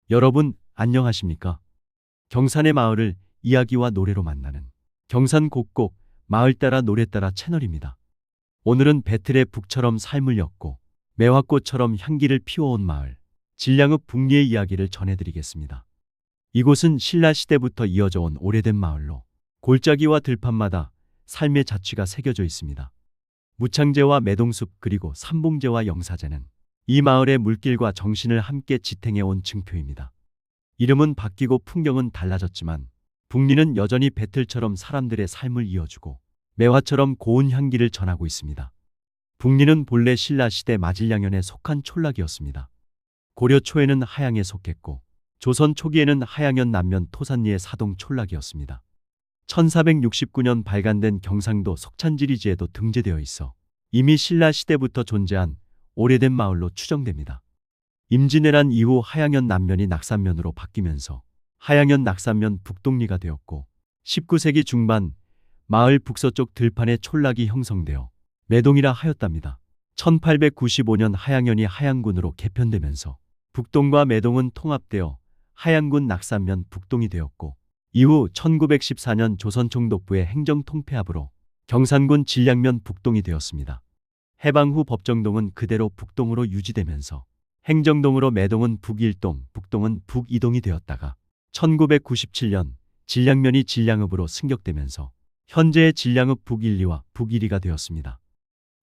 여러분, 안녕하십니까? 경산의 마을을 이야기와 노래로 만나는 경산 곡곡 마을 따라 노래 따라 채널입니다. 오늘은 배틀의 북처럼 삶을 엮고 매화꽃처럼 향기를 피워온 마을 진량읍 북리의 이야기를 전해드리겠습니다. 이곳은 신라 시대부터 이어져 온 오래된 마을로 골짜기와 들판마다 삶의 자취가 새겨져 있습니다. 무창제와 매동숲 그리고 삼봉제와 영사제는 이 마을의 물길과 정신을 함께 지탱해온 증표입니다. 이름은 바뀌고 풍경은 달라졌지만 북리는 여전히 배틀처럼 사람들의 삶을 이어주고 매화처럼 고운 향기를 전하고 있습니다. 북리는 본래 신라 시대 마질량현에 속한 촌락이었습니다. 고려 초에는 하양에 속했고 조선 초기에는 하양현 남면 토산리의 사동 촌락이었습니다. 1469년 발간된 경상도 석찬지리지에도 등재되어 있어 이미 신라 시대부터 존재한 오래된 마을로 추정됩니다. 임진왜란 이후 하양현 남면이 낙산면으로 바뀌면서 하양현 낙산면 북동리가 되었고 19세기 중반 마을 북서쪽 들판에 촌락이 형성되어 매동이라 하였답니다. 1895년 하양현이 하양군으로 개편되면서 북동과 매동은 통합되어 하양군 낙산면 북동이 되었고 이후 1914년 조선총독부의 행정통폐합으로 경산군 진량면 북동이 되었습니다. 해방 후 법정동은 그대로 북동으로 유지되면서 행정동으로 매동은 북일동, 북동은 북이동이 되었다가 1997년 진량면이 진량읍으로 승격되면서 현재의 진량읍 북일리와 북일이가 되었습니다.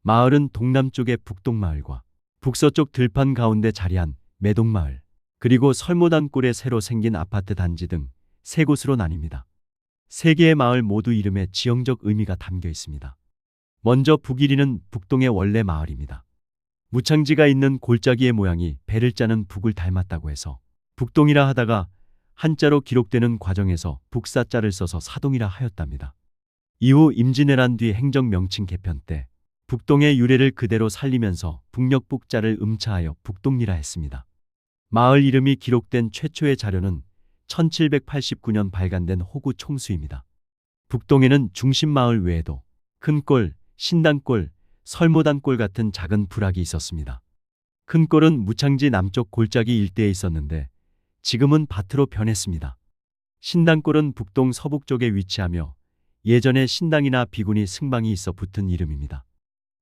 마을은 동남쪽의 북동마을과 북서쪽 들판 가운데 자리한 매동마을, 그리고 설모단골에 새로 생긴 아파트 단지 등 세 곳으로 나뉩니다. 세 개의 마을 모두 이름에 지형적 의미가 담겨 있습니다. 먼저 북일이는 북동의 원래 마을입니다. 무창지가 있는 골짜기의 모양이 배를 짜는 북을 닮았다고 해서 북동이라 하다가 한자로 기록되는 과정에서 북사자를 써서 사동이라 하였답니다. 이후 임진왜란 뒤 행정명칭 개편 때 북동의 유래를 그대로 살리면서 북녘 북자를 음차하여 북동리라 했습니다. 마을 이름이 기록된 최초의 자료는 1789년 발간된 호구 총수입니다. 북동에는 중심마을 외에도 큰골, 신당골, 설모단골 같은 작은 부락이 있었습니다. 큰골은 무창지 남쪽 골짜기 일대에 있었는데 지금은 밭으로 변했습니다. 신당골은 북동 서북 쪽에 위치하며 예전에 신당이나 비군이 승방이 있어 붙은 이름입니다.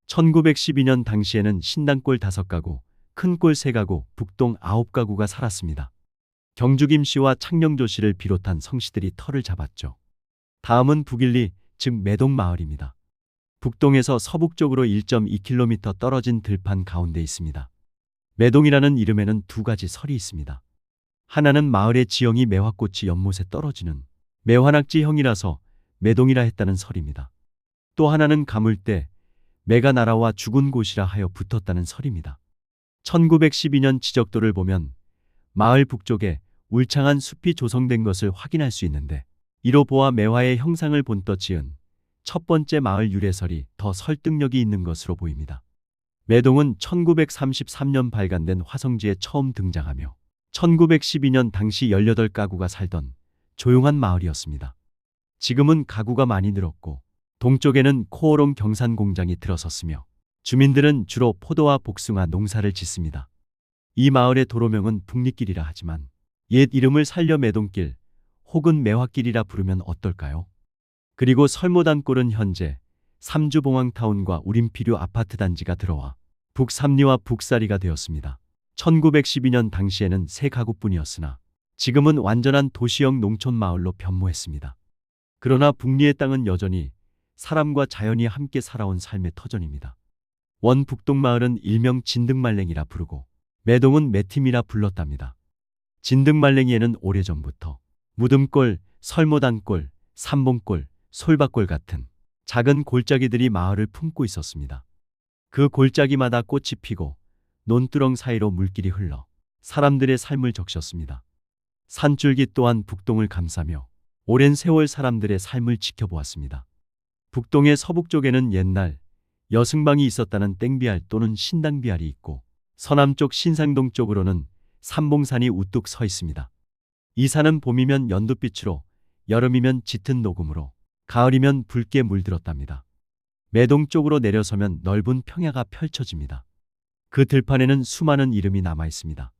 1912년 당시에는 신당골 5가구, 큰골 3가구, 북동 9가구가 살았습니다. 경주김씨와 창녕조씨를 비롯한 성씨들이 터를 잡았죠. 다음은 북일리, 즉 매동마을입니다. 북동에서 서북쪽으로 1.2km 떨어진 들판 가운데 있습니다. 매동이라는 이름에는 두 가지 설이 있습니다. 하나는 마을의 지형이 매화꽃이 연못에 떨어지는 매화낙지형이라서 매동이라 했다는 설입니다. 또 하나는 가물때 매가 날아와 죽은 곳이라 하여 붙었다는 설입니다. 1912년 지적도를 보면 마을 북쪽에 울창한 숲이 조성된 것을 확인할 수 있는데 이로 보아 매화의 형상을 본떠 지은 첫 번째 마을 유래설이 더 설득력이 있는 것으로 보입니다. 매동은 1933년 발간된 화성지에 처음 등장하며 1912년 당시 18가구가 살던 조용한 마을이었습니다. 지금은 가구가 많이 늘었고 동쪽에는 코오롱 경산 공장이 들어섰으며 주민들은 주로 포도와 복숭아 농사를 짓습니다. 이 마을의 도로명은 북리길이라 하지만 옛 이름을 살려 매동길 혹은 매화길이라 부르면 어떨까요? 그리고 설모단골은 현재 삼주봉황타운과 우림피류 아파트 단지가 들어와 북삼리와 북사리가 되었습니다. 1912년 당시에는 3가구뿐이었으나 지금은 완전한 도시형 농촌 마을로 변모했습니다. 그러나 북리의 땅은 여전히 사람과 자연이 함께 살아온 삶의 터전입니다. 원 북동마을은 일명 진등말랭이라 부르고 매동은 매팀이라 불렀답니다. 진등말랭이에는 오래전부터 무듬골, 설모단골, 삼봉골, 솔밭골 같은 작은 골짜기들이 마을을 품고 있었습니다. 그 골짜기마다 꽃이 피고 논두렁 사이로 물길이 흘러 사람들의 삶을 적셨습니다. 산줄기 또한 북동을 감싸며 오랜 세월 사람들의 삶을 지켜보았습니다. 북동의 서북쪽에는 옛날 여승방이 있었다는 땡비알 또는 신당비알이 있고 서남쪽 신상동 쪽으로는 삼봉산이 우뚝 서 있습니다. 이 산은 봄이면 연두빛으로, 여름이면 짙은 녹음으로, 가을이면 붉게 물들었답니다. 매동 쪽으로 내려서면 넓은 평야가 펼쳐집니다. 그 들판에는 수많은 이름이 남아 있습니다.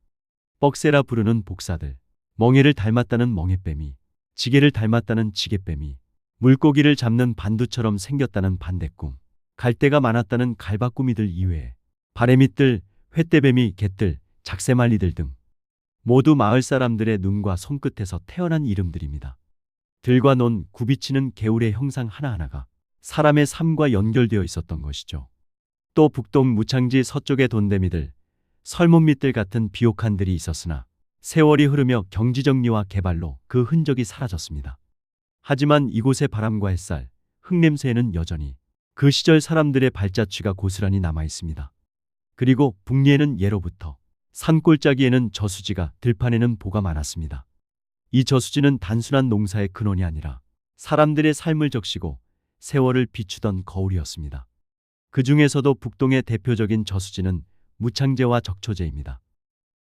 뻑새라 부르는 복사들, 멍에를 닮았다는 멍에뱀이, 지게를 닮았다는 지게뱀이, 물고기를 잡는 반두처럼 생겼다는 반대꿈, 갈대가 많았다는 갈바꾸미들 이외에 바래미들, 횟대뱀이, 갯들, 작새말리들 등 모두 마을 사람들의 눈과 손끝에서 태어난 이름들입니다. 들과 논, 굽이치는 개울의 형상 하나하나가 사람의 삶과 연결되어 있었던 것이죠. 또 북동 무창지 서쪽의 돈대미들, 설문밑들 같은 비옥한들이 있었으나 세월이 흐르며 경지정리와 개발로 그 흔적이 사라졌습니다. 하지만 이곳의 바람과 햇살, 흙냄새에는 여전히 그 시절 사람들의 발자취가 고스란히 남아 있습니다. 그리고 북리에는 예로부터 산골짜기에는 저수지가, 들판에는 보가 많았습니다. 이 저수지는 단순한 농사의 근원이 아니라 사람들의 삶을 적시고 세월을 비추던 거울이었습니다. 그 중에서도 북동의 대표적인 저수지는 무창제와 적초제입니다.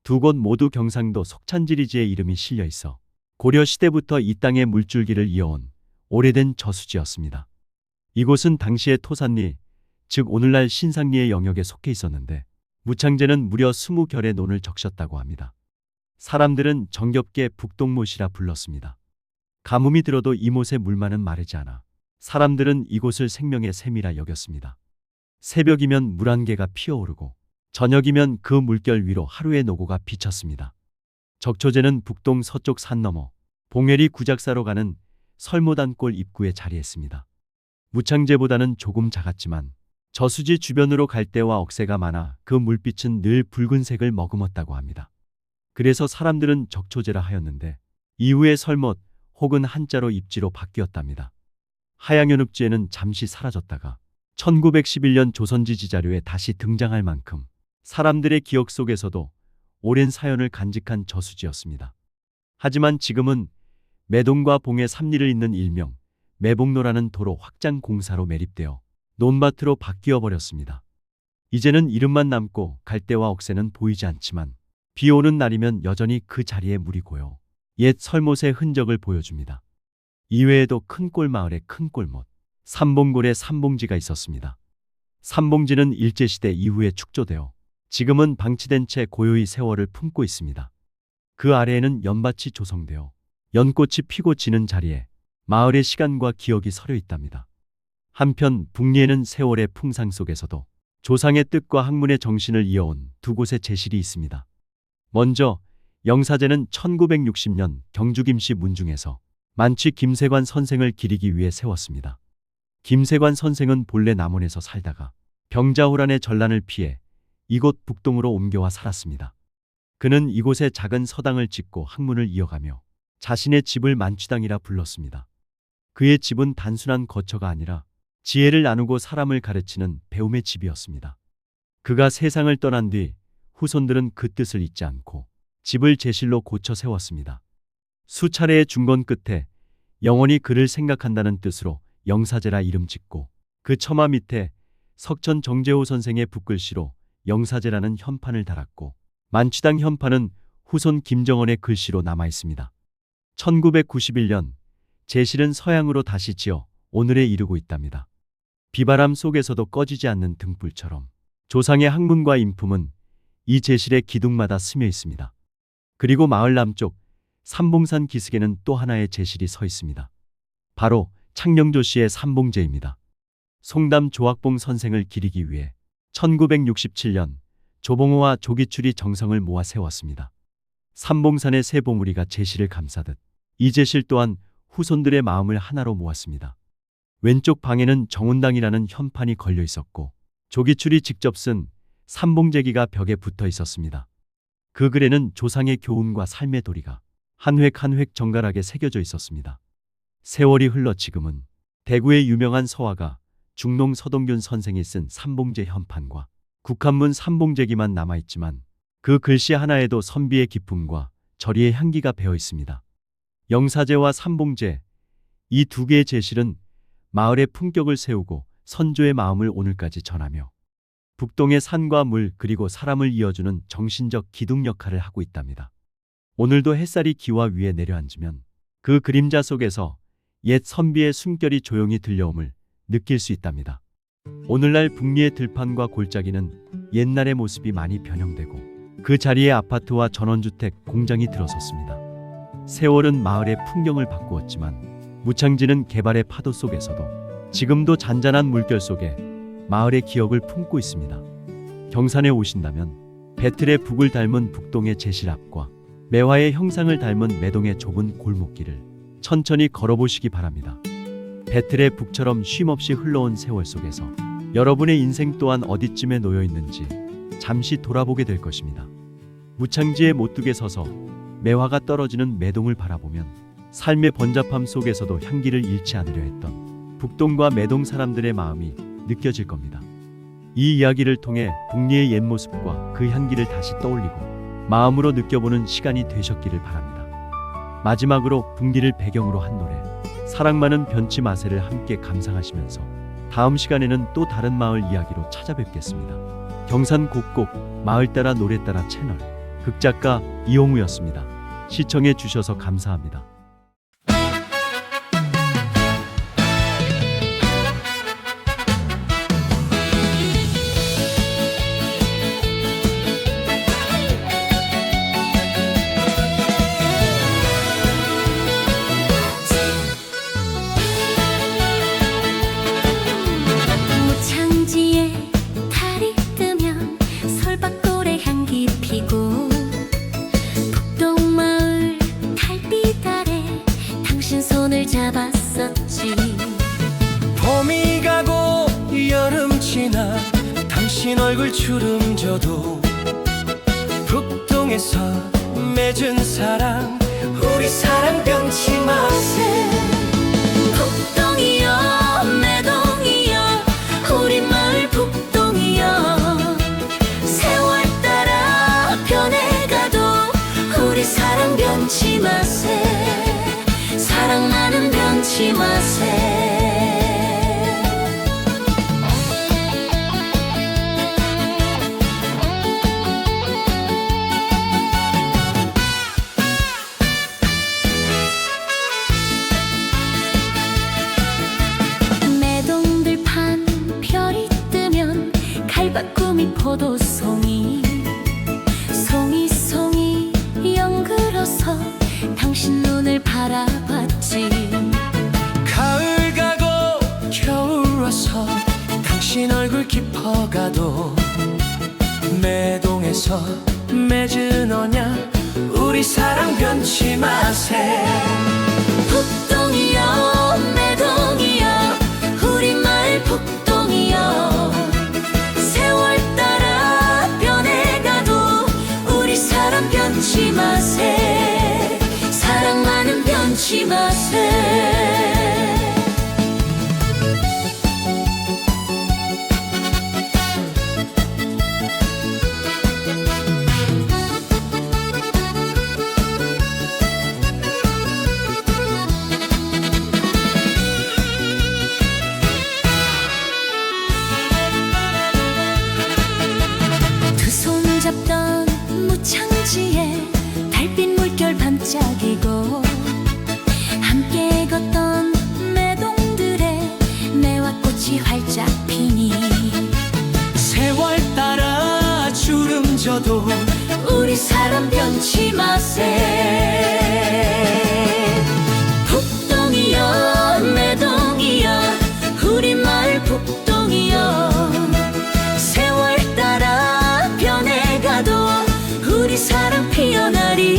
두 곳 모두 경상도 속찬지리지의 이름이 실려 있어 고려 시대부터 이 땅의 물줄기를 이어온 오래된 저수지였습니다. 이곳은 당시의 토산리, 즉 오늘날 신상리의 영역에 속해 있었는데 무창제는 무려 20결의 논을 적셨다고 합니다. 사람들은 정겹게 북동못이라 불렀습니다. 가뭄이 들어도 이못의 물만은 마르지 않아 사람들은 이곳을 생명의 샘이라 여겼습니다. 새벽이면 물 한 개가 피어오르고 저녁이면 그 물결 위로 하루의 노고가 비쳤습니다. 적초제는 북동 서쪽 산 너머 봉해리 구작사로 가는 설모단골 입구에 자리했습니다. 무창제보다는 조금 작았지만 저수지 주변으로 갈대와 억새가 많아 그 물빛은 늘 붉은색을 머금었다고 합니다. 그래서 사람들은 적초제라 하였는데 이후에 설못 혹은 한자로 입지로 바뀌었답니다. 하양연읍지에는 잠시 사라졌다가 1911년 조선지지 자료에 다시 등장할 만큼 사람들의 기억 속에서도 오랜 사연을 간직한 저수지였습니다. 하지만 지금은 매동과 봉해 삼리를 잇는 일명 매봉로라는 도로 확장 공사로 매립되어 논밭으로 바뀌어 버렸습니다. 이제는 이름만 남고 갈대와 억새는 보이지 않지만 비 오는 날이면 여전히 그 자리에 물이 고여 옛 설못의 흔적을 보여줍니다. 이외에도 큰골 마을에 큰골못, 삼봉골에 삼봉지가 있었습니다. 삼봉지는 일제시대 이후에 축조되어 지금은 방치된 채 고요히 세월을 품고 있습니다. 그 아래에는 연밭이 조성되어 연꽃이 피고 지는 자리에 마을의 시간과 기억이 서려 있답니다. 한편 북리에는 세월의 풍상 속에서도 조상의 뜻과 학문의 정신을 이어온 두 곳의 제실이 있습니다. 먼저 영사제는 1960년 경주 김씨 문중에서 만취 김세관 선생을 기리기 위해 세웠습니다. 김세관 선생은 본래 남원에서 살다가 병자호란의 전란을 피해 이곳 북동으로 옮겨와 살았습니다. 그는 이곳에 작은 서당을 짓고 학문을 이어가며 자신의 집을 만취당이라 불렀습니다. 그의 집은 단순한 거처가 아니라 지혜를 나누고 사람을 가르치는 배움의 집이었습니다. 그가 세상을 떠난 뒤 후손들은 그 뜻을 잊지 않고 집을 제실로 고쳐 세웠습니다. 수차례의 중건 끝에 영원히 그를 생각한다는 뜻으로 영사제라 이름 짓고 그 처마 밑에 석천 정재호 선생의 붓글씨로 영사제라는 현판을 달았고 만취당 현판은 후손 김정원의 글씨로 남아 있습니다. 1991년 제실은 서양으로 다시 지어 오늘에 이르고 있답니다. 비바람 속에서도 꺼지지 않는 등불처럼 조상의 학문과 인품은 이 제실의 기둥마다 스며 있습니다. 그리고 마을 남쪽 삼봉산 기슭에는 또 하나의 제실이 서 있습니다. 바로 창녕조 씨의 삼봉제입니다. 송담 조학봉 선생을 기리기 위해 1967년 조봉호와 조기출이 정성을 모아 세웠습니다. 삼봉산의 세 봉우리가 제실을 감싸듯 이 제실 또한 후손들의 마음을 하나로 모았습니다. 왼쪽 방에는 정운당이라는 현판이 걸려 있었고 조기출이 직접 쓴 삼봉제기가 벽에 붙어 있었습니다. 그 글에는 조상의 교훈과 삶의 도리가 한 획 한 획 정갈하게 새겨져 있었습니다. 세월이 흘러 지금은 대구의 유명한 서화가 중농 서동균 선생이 쓴 삼봉제 현판과 국한문 삼봉제기만 남아있지만 그 글씨 하나에도 선비의 기품과 절이의 향기가 배어 있습니다. 영사제와 삼봉제, 이 두 개의 제실은 마을의 품격을 세우고 선조의 마음을 오늘까지 전하며 북동의 산과 물 그리고 사람을 이어주는 정신적 기둥 역할을 하고 있답니다. 오늘도 햇살이 기와 위에 내려앉으면 그 그림자 속에서 옛 선비의 숨결이 조용히 들려옴을 느낄 수 있답니다. 오늘날 북리의 들판과 골짜기는 옛날의 모습이 많이 변형되고 그 자리에 아파트와 전원주택, 공장이 들어섰습니다. 세월은 마을의 풍경을 바꾸었지만 무창지는 개발의 파도 속에서도 지금도 잔잔한 물결 속에 마을의 기억을 품고 있습니다. 경산에 오신다면 배틀의 북을 닮은 북동의 제실 앞과 매화의 형상을 닮은 매동의 좁은 골목길을 천천히 걸어보시기 바랍니다. 배틀의 북처럼 쉼없이 흘러온 세월 속에서 여러분의 인생 또한 어디쯤에 놓여 있는지 잠시 돌아보게 될 것입니다. 무창지의 못두에 서서 매화가 떨어지는 매동을 바라보면 삶의 번잡함 속에서도 향기를 잃지 않으려 했던 북동과 매동 사람들의 마음이 느껴질 겁니다. 이 이야기를 통해 북리의 옛 모습과 그 향기를 다시 떠올리고 마음으로 느껴보는 시간이 되셨기를 바랍니다. 마지막으로 북리를 배경으로 한 노래 사랑많은 변치 마세를 함께 감상하시면서 다음 시간에는 또 다른 마을 이야기로 찾아뵙겠습니다. 경산 곡곡 마을 따라 노래 따라 채널 극작가 이홍우였습니다. 시청해 주셔서 감사합니다. 잡았었지. 봄이 가고 여름 지나 당신 얼굴 주름져도 북동에서 맺은 사랑 우리 사랑 변치 마세. 북동이여 매동이여 우리 마을 북동이여 세월 따라 변해가도 우리 사랑 변치 마세. 사랑 나는 변치 마세. 매동들판 별이 뜨면 칼바꿈이 포도송이 송이 연그러서 당신 눈을 바라봤지. 가을 가고 겨울 와서 당신 얼굴 깊어가도 매동에서 맺은 언약 우리 사랑 변치 마세. 북동이여 매동이여 우리 마을 북동이여 세월 따라 변해가도 우리 사랑 변치 마세. 사랑만은 변치 마세. 두 손 잡던 무창지에 달빛 물결 반짝이고 함께 걷던 매동들의 매화꽃이 활짝 피니 세월 따라 주름져도 우리 사랑 변치 마세. 북동이여 매동이여 우리 마을 북동이여 세월 따라 변해가도 우리 사랑 피어나리.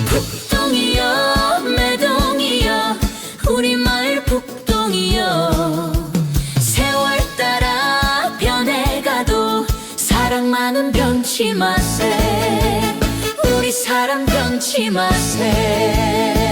북동이여 매동이여 우리 마을 북동이여 세월 따라 변해가도 사랑만은 변치 마세. 우리 사랑 변치 마세.